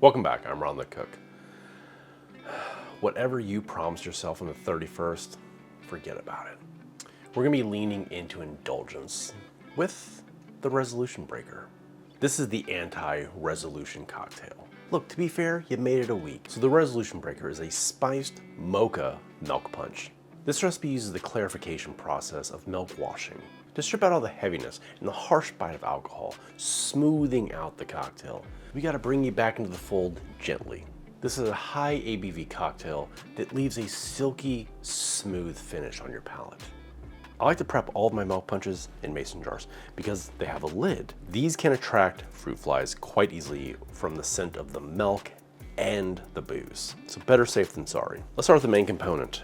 Welcome back, I'm Ron the Cook. Whatever you promised yourself on the 31st, forget about it. We're gonna be leaning into indulgence with the Resolution Breaker. This is the anti-resolution cocktail. Look, to be fair, you made it a week. So the Resolution Breaker is a spiced mocha milk punch. This recipe uses the clarification process of milk washing to strip out all the heaviness and the harsh bite of alcohol, smoothing out the cocktail. We gotta bring you back into the fold gently. This is a high ABV cocktail that leaves a silky, smooth finish on your palate. I like to prep all of my milk punches in mason jars because they have a lid. These can attract fruit flies quite easily from the scent of the milk and the booze. So better safe than sorry. Let's start with the main component.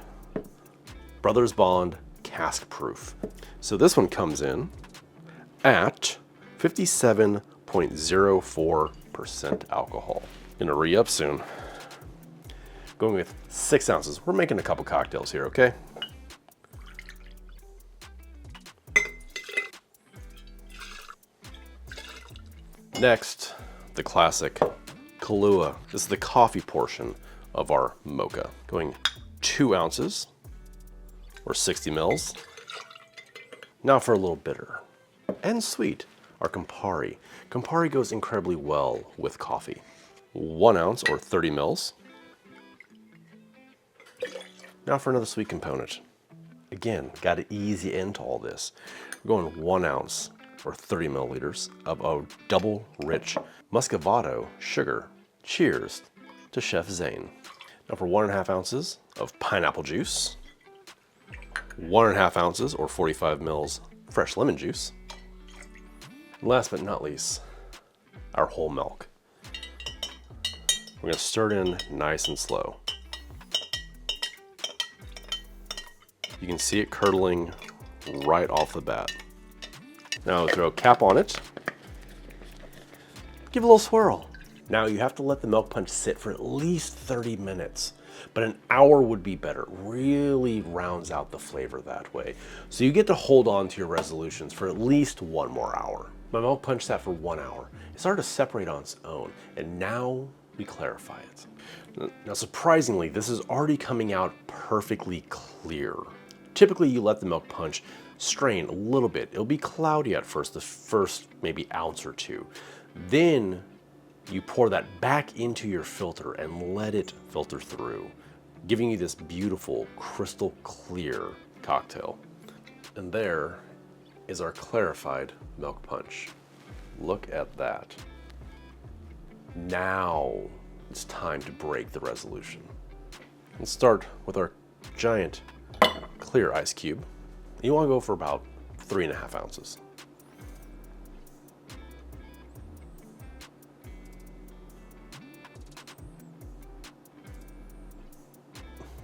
Brothers Bond cask proof. So this one comes in at 57.04% alcohol. Gonna re-up soon. Going with 6 ounces. We're making a couple cocktails here, okay? Next, the classic Kahlúa. This is the coffee portion of our mocha. Going 2 ounces or 60 mils. Now for a little bitter and sweet, our Campari. Campari goes incredibly well with coffee. 1 ounce or 30 mils. Now for another sweet component. Again, got to ease you into all this. We're going 1 ounce or 30 milliliters of a double rich Muscovado sugar. Cheers to Chef Zane. Now for 1.5 ounces of pineapple juice. 1.5 ounces or 45 mils fresh lemon juice. And last but not least, our whole milk. We're gonna stir it in nice and slow. You can see it curdling right off the bat. Now throw a cap on it. Give it a little swirl. Now you have to let the milk punch sit for at least 30 minutes, but an hour would be better. Really rounds out the flavor that way. So you get to hold on to your resolutions for at least 1 more hour. My milk punch sat for 1 hour. It started to separate on its own, and now we clarify it. Now surprisingly, this is already coming out perfectly clear. Typically you let the milk punch strain a little bit. It'll be cloudy at first, the first maybe ounce or two. Then you pour that back into your filter and let it filter through, giving you this beautiful crystal clear cocktail. And there is our clarified milk punch. Look at that. Now it's time to break the resolution. Let's start with our giant clear ice cube. You want to go for about 3.5 ounces.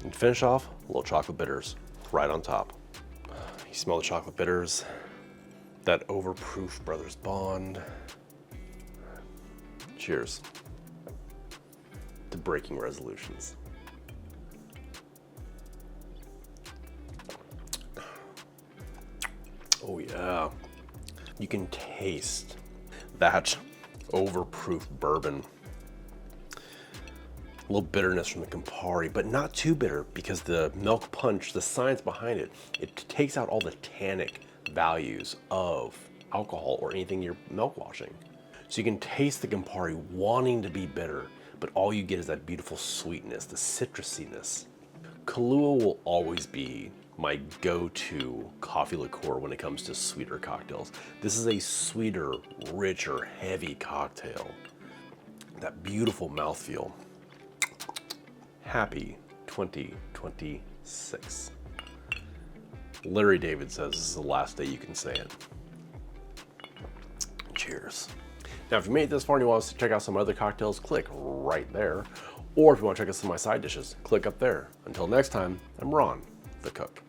And finish off a little chocolate bitters right on top. You smell the chocolate bitters, that overproof Brothers Bond. Cheers to breaking resolutions. Oh yeah, you can taste that overproof bourbon. A little bitterness from the Campari, but not too bitter because the milk punch, the science behind it, it takes out all the tannic values of alcohol or anything you're milk washing. So you can taste the Campari wanting to be bitter, but all you get is that beautiful sweetness, the citrusiness. Kahlúa will always be my go-to coffee liqueur when it comes to sweeter cocktails. This is a sweeter, richer, heavy cocktail. That beautiful mouthfeel. Happy 2026. Larry David says this is the last day you can say it. Cheers. Now, if you made it this far and you want us to check out some other cocktails, click right there. Or if you want to check out some of my side dishes, click up there. Until next time, I'm Ron the Cook.